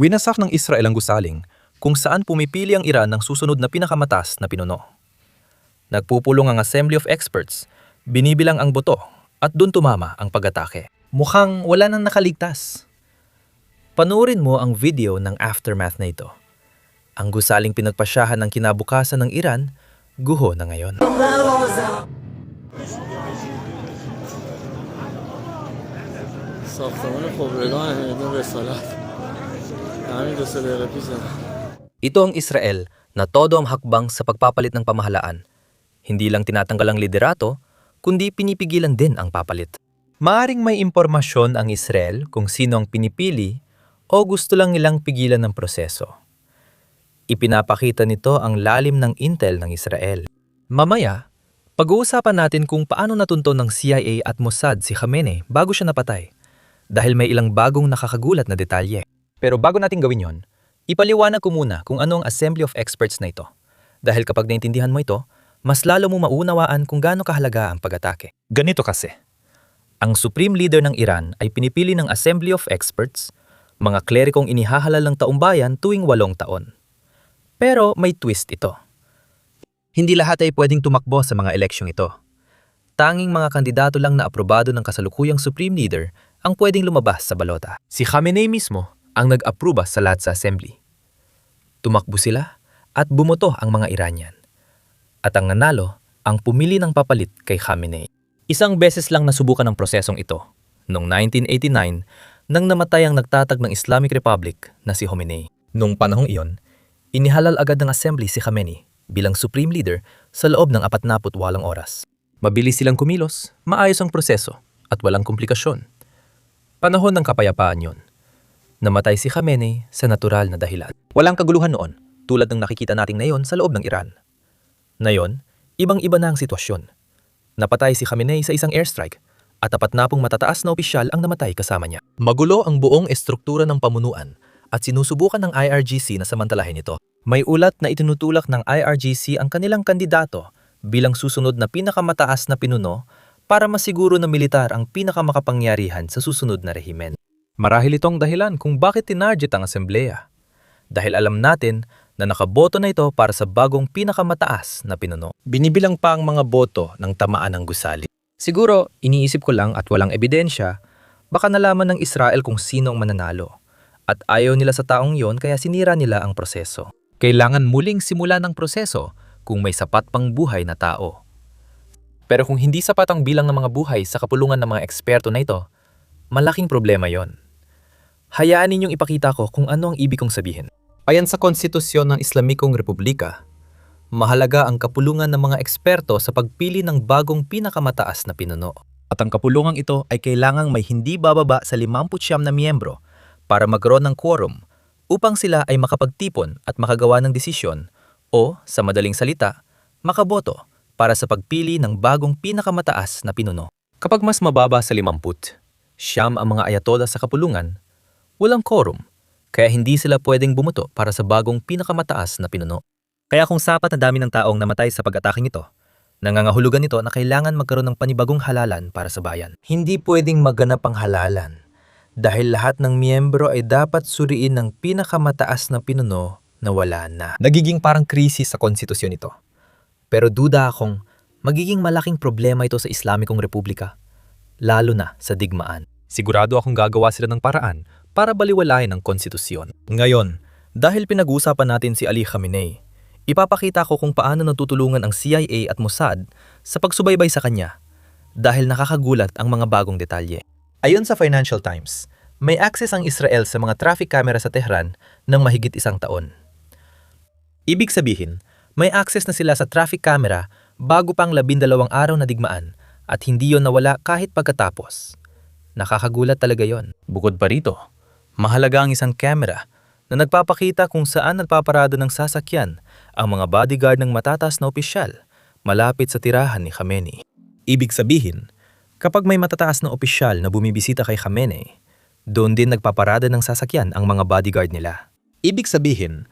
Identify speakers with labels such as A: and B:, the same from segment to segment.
A: Winasak ng Israel ang gusaling kung saan pumipili ang Iran ng susunod na pinakamataas na pinuno. Nagpupulong ang Assembly of Experts, binibilang ang boto at dun tumama ang pag-atake. Mukhang wala nang nakaligtas. Panoorin mo ang video ng aftermath na ito. Ang gusaling pinagpasyahan ng kinabukasan ng Iran, guho na ngayon. Ito ang Israel na todo ang hakbang sa pagpapalit ng pamahalaan. Hindi lang tinatanggal ang liderato, kundi pinipigilan din ang papalit. Maaring may impormasyon ang Israel kung sino ang pinipili o gusto lang nilang pigilan ng proseso. Ipinapakita nito ang lalim ng intel ng Israel. Mamaya, pag-uusapan natin kung paano natunto ng CIA at Mossad si Khamenei bago siya napatay, dahil may ilang bagong nakakagulat na detalye. Pero bago natin gawin yon, ipaliwanag ko muna kung ano ang Assembly of Experts na ito. Dahil kapag naintindihan mo ito, mas lalo mo maunawaan kung gaano kahalaga ang pag-atake. Ganito kasi, ang Supreme Leader ng Iran ay pinipili ng Assembly of Experts, mga klerikong inihahalal ng taumbayan tuwing 8 taon. Pero may twist ito. Hindi lahat ay pwedeng tumakbo sa mga eleksyong ito. Tanging mga kandidato lang na aprobado ng kasalukuyang Supreme Leader ang pwedeng lumabas sa balota. Si Khamenei mismo ang nag-aproba sa lahat sa Assembly. Tumakbo sila at bumoto ang mga Iranian. At ang nanalo ang pumili ng papalit kay Khamenei. Isang beses lang nasubukan ang prosesong ito, noong 1989, nang namatay ang nagtatag ng Islamic Republic na si Khomeini. Noong panahong iyon, inihalal agad ng Assembly si Khamenei bilang Supreme Leader sa loob ng 48 oras. Mabilis silang kumilos, maayos ang proseso, at walang komplikasyon. Panahon ng kapayapaan yon. Namatay si Khamenei sa natural na dahilan. Walang kaguluhan noon, tulad ng nakikita nating ngayon sa loob ng Iran. Ngayon, ibang-iba na ang sitwasyon. Napatay si Khamenei sa isang airstrike at 40 matataas na opisyal ang namatay kasama niya. Magulo ang buong estruktura ng pamunuan at sinusubukan ng IRGC na samantalahin ito. May ulat na itinutulak ng IRGC ang kanilang kandidato bilang susunod na pinakamataas na pinuno para masiguro na militar ang pinakamakapangyarihan sa susunod na rehimen. Marahil itong dahilan kung bakit tinarget ang asembleya. Dahil alam natin na nakaboto na ito para sa bagong pinakamataas na pinuno. Binibilang pa ang mga boto ng tamaan ng gusali. Siguro, iniisip ko lang at walang ebidensya, baka nalaman ng Israel kung sino ang mananalo. At ayaw nila sa taong yon kaya sinira nila ang proseso. Kailangan muling simula ng proseso kung may sapat pang buhay na tao. Pero kung hindi sapat ang bilang ng mga buhay sa kapulungan ng mga eksperto na ito, malaking problema yon. Hayaan ninyong ipakita ko kung ano ang ibig kong sabihin. Ayon sa konstitusyon ng Islamikong Republika, mahalaga ang kapulungan ng mga eksperto sa pagpili ng bagong pinakamataas na pinuno. At ang kapulungang ito ay kailangang may hindi bababa sa 59 na miyembro para magkaroon ng quorum upang sila ay makapagtipon at makagawa ng desisyon o, sa madaling salita, makaboto para sa pagpili ng bagong pinakamataas na pinuno. Kapag mas mababa sa 50, siyam ang mga ayatollah sa kapulungan, walang quorum. Kaya hindi sila pwedeng bumuto para sa bagong pinakamataas na pinuno. Kaya kung sapat na dami ng taong namatay sa pag-ataking ito, nangangahulugan ito na kailangan magkaroon ng panibagong halalan para sa bayan. Hindi pwedeng maganap ang halalan dahil lahat ng miyembro ay dapat suriin ng pinakamataas na pinuno na wala na. Nagiging parang krisis sa konstitusyon ito. Pero duda akong magiging malaking problema ito sa Islamikong Republika, lalo na sa digmaan. Sigurado akong gagawa sila ng paraan para baliwalain ang konstitusyon. Ngayon, dahil pinag-uusapan natin si Ali Khamenei, ipapakita ko kung paano natutulungan ang CIA at Mossad sa pagsubaybay sa kanya dahil nakakagulat ang mga bagong detalye. Ayon sa Financial Times, may access ang Israel sa mga traffic camera sa Tehran ng mahigit 1 taon. Ibig sabihin, may access na sila sa traffic camera bago pang 12 araw na digmaan at hindi yon nawala kahit pagkatapos. Nakakagulat talaga yon. Bukod pa rito, mahalaga ang isang camera na nagpapakita kung saan nagpaparada ng sasakyan ang mga bodyguard ng matataas na opisyal malapit sa tirahan ni Khamenei. Ibig sabihin, kapag may matataas na opisyal na bumibisita kay Khamenei, doon din nagpaparada ng sasakyan ang mga bodyguard nila. Ibig sabihin,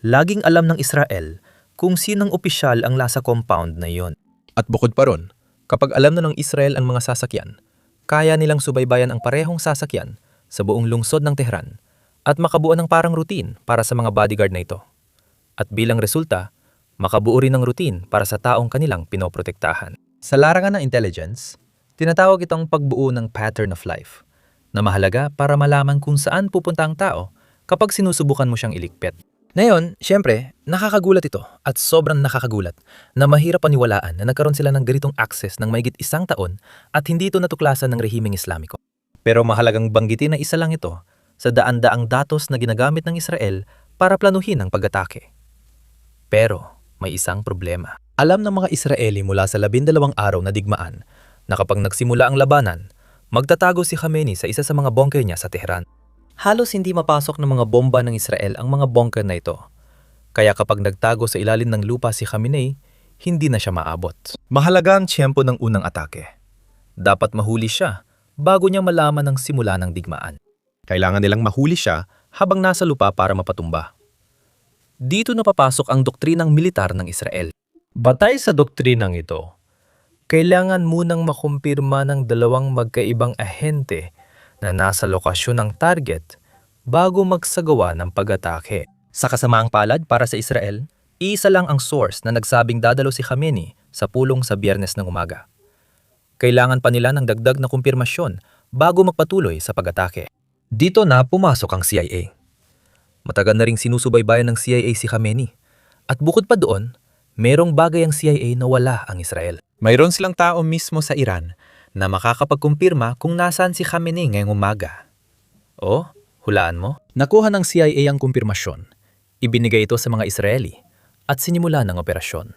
A: laging alam ng Israel kung sinong opisyal ang nasa compound na iyon. At bukod pa ron, kapag alam na ng Israel ang mga sasakyan, kaya nilang subaybayan ang parehong sasakyan sa buong lungsod ng Tehran at makabuo ng parang routine para sa mga bodyguard na ito. At bilang resulta, makabuo rin ng routine para sa taong kanilang pinoprotektahan. Sa larangan ng intelligence, tinatawag itong pagbuo ng pattern of life na mahalaga para malaman kung saan pupunta ang tao kapag sinusubukan mo siyang iligpit. Ngayon, syempre, nakakagulat ito at sobrang nakakagulat na mahirap paniwalaan na nagkaroon sila ng ganitong access ng mahigit 1 taon at hindi ito natuklasan ng rehimeng Islamiko. Pero mahalagang banggitin na isa lang ito sa daan-daang datos na ginagamit ng Israel para planuhin ang pag-atake. Pero may isang problema. Alam ng mga Israeli mula sa 12 araw na digmaan na kapag nagsimula ang labanan, magtatago si Khamenei sa isa sa mga bunker niya sa Tehran. Halos hindi mapasok ng mga bomba ng Israel ang mga bunker na ito. Kaya kapag nagtago sa ilalim ng lupa si Khamenei, hindi na siya maabot. Mahalaga ang tiyempo ng unang atake. Dapat mahuli siya bago niya malaman ang simula ng digmaan. Kailangan nilang mahuli siya habang nasa lupa para mapatumba. Dito napapasok ang doktrinang militar ng Israel. Batay sa doktrinang ito, kailangan munang makumpirma ng 2 magkaibang ahente na nasa lokasyon ng target bago magsagawa ng pag-atake. Sa kasamaang palad para sa Israel, isa lang ang source na nagsabing dadalo si Khamenei sa pulong sa Biyernes ng umaga. Kailangan pa nila ng dagdag na kumpirmasyon bago magpatuloy sa pag-atake. Dito na pumasok ang CIA. Matagal na ring sinusubaybayan ng CIA si Khamenei. At bukod pa doon, merong bagay ang CIA na wala ang Israel. Mayroon silang tao mismo sa Iran na makakapagkumpirma kung nasaan si Khamenei ngayong umaga. O, hulaan mo? Nakuha ng CIA ang kumpirmasyon. Ibinigay ito sa mga Israeli at sinimula ng operasyon.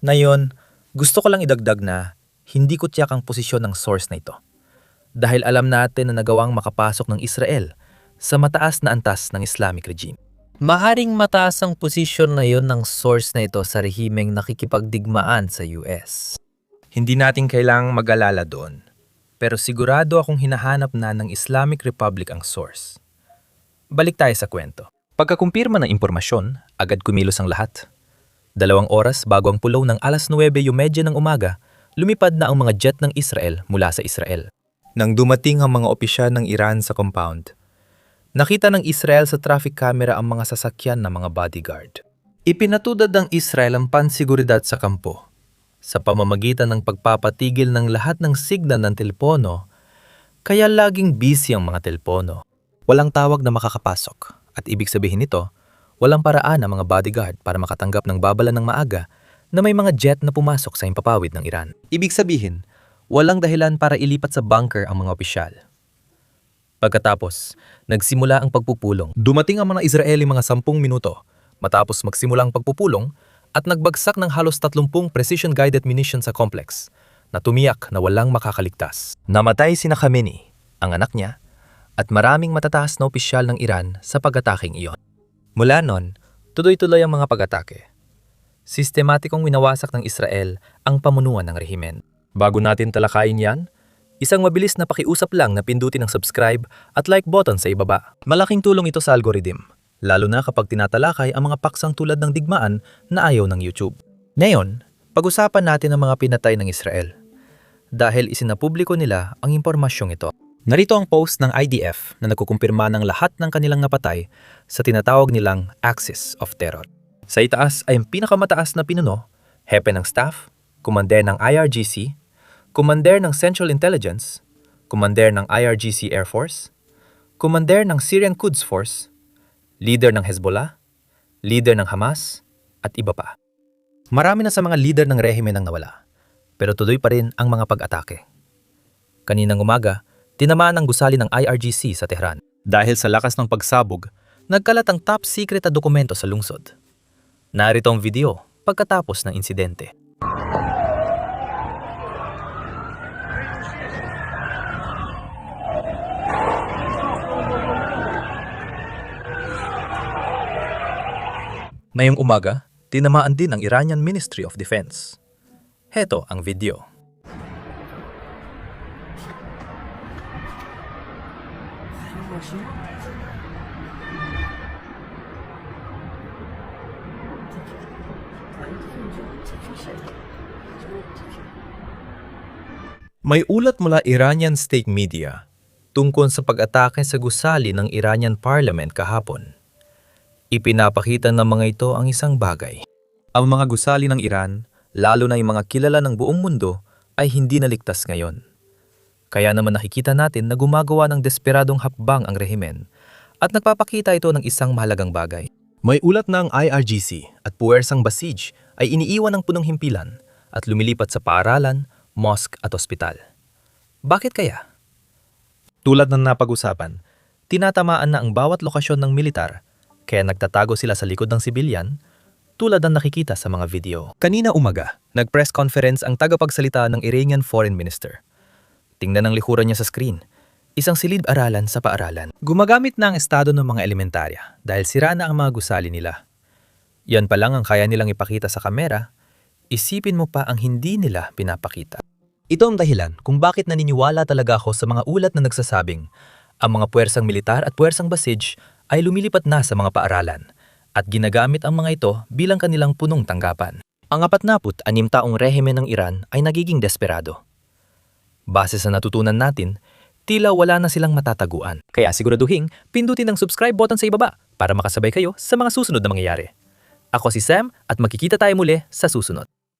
A: Ngayon, gusto ko lang idagdag na hindi ko tiyak ang posisyon ng source na ito. Dahil alam natin na nagawang makapasok ng Israel sa mataas na antas ng Islamic regime. Maharing mataas ang posisyon na yon ng source na ito sa rehimeng nakikipagdigmaan sa US. Hindi natin kailangang mag-alala doon, pero sigurado akong hinahanap na ng Islamic Republic ang source. Balik tayo sa kwento. Pagkakumpirma ng impormasyon, agad kumilos ang lahat. 2 oras bago ang pulaw ng alas 9:30 ng umaga, lumipad na ang mga jet ng Israel mula sa Israel. Nang dumating ang mga opisyal ng Iran sa compound, nakita ng Israel sa traffic camera ang mga sasakyan ng mga bodyguard. Ipinatudad ng Israel ang pansiguridad sa kampo sa pamamagitan ng pagpapatigil ng lahat ng signal ng telepono, kaya laging busy ang mga telepono. Walang tawag na makakapasok at ibig sabihin nito, walang paraan ang mga bodyguard para makatanggap ng babala ng maaga na may mga jet na pumasok sa himpapawid ng Iran. Ibig sabihin, walang dahilan para ilipat sa bunker ang mga opisyal. Pagkatapos, nagsimula ang pagpupulong. Dumating ang mga Israeli mga 10 minuto matapos magsimula ang pagpupulong at nagbagsak ng halos 30 precision-guided munitions sa complex na tumiyak na walang makakaligtas. Namatay sina Khamenei, ang anak niya, at maraming matataas na opisyal ng Iran sa pag-ataking iyon. Mula noon, tuloy-tuloy ang mga pag-atake. Sistematikong winawasak ng Israel ang pamunuan ng rehimen. Bago natin talakayin yan, isang mabilis na pakiusap lang na pindutin ang subscribe at like button sa ibaba. Malaking tulong ito sa algorithm, lalo na kapag tinatalakay ang mga paksang tulad ng digmaan na ayaw ng YouTube. Ngayon, pag-usapan natin ang mga pinatay ng Israel. Dahil isinapubliko nila ang impormasyong ito. Narito ang post ng IDF na nagkukumpirma ng lahat ng kanilang napatay sa tinatawag nilang Axis of Terror. Sa itaas ay ang pinakamataas na pinuno, hepe ng staff, kumander ng IRGC, kumander ng Central Intelligence, kumander ng IRGC Air Force, kumander ng Syrian Quds Force, leader ng Hezbollah, leader ng Hamas, at iba pa. Marami na sa mga leader ng rehimen ang nawala, pero tuloy pa rin ang mga pag-atake. Kaninang umaga, tinamaan ang gusali ng IRGC sa Tehran. Dahil sa lakas ng pagsabog, nagkalat ang top secret na dokumento sa lungsod. Narito ang video pagkatapos ng insidente. Ngayong umaga, tinamaan din ang Iranian Ministry of Defense. Heto ang video. May ulat mula Iranian state media tungkol sa pag-atake sa gusali ng Iranian Parliament kahapon. Ipinapakita ng mga ito ang isang bagay. Ang mga gusali ng Iran, lalo na yung mga kilala ng buong mundo, ay hindi naligtas ngayon. Kaya naman nakikita natin na gumagawa ng desperadong hakbang ang rehimen at nagpapakita ito ng isang mahalagang bagay. May ulat na ang IRGC at puwersang Basij ay iniiwan ng punong himpilan at lumilipat sa paaralan, mosque at ospital. Bakit kaya? Tulad ng napag-usapan, tinatamaan na ang bawat lokasyon ng militar kaya nagtatago sila sa likod ng sibilyan tulad ng nakikita sa mga video. Kanina umaga, nag-press conference ang tagapagsalita ng Iranian Foreign Minister. Tingnan ang likuran niya sa screen. Isang silid-aralan sa paaralan. Gumagamit na ang estado ng mga elementarya dahil sira na ang mga gusali nila. Yan pa lang ang kaya nilang ipakita sa kamera, isipin mo pa ang hindi nila pinapakita. Ito ang dahilan kung bakit naniniwala talaga ako sa mga ulat na nagsasabing ang mga puwersang militar at puwersang Basij ay lumilipat na sa mga paaralan at ginagamit ang mga ito bilang kanilang punong tanggapan. Ang 46 taong rehimen ng Iran ay nagiging desperado. Base sa natutunan natin, tila wala na silang matataguan. Kaya siguraduhin, pindutin ang subscribe button sa ibaba para makasabay kayo sa mga susunod na mangyayari. Ako si Sam at magkikita tayo muli sa susunod.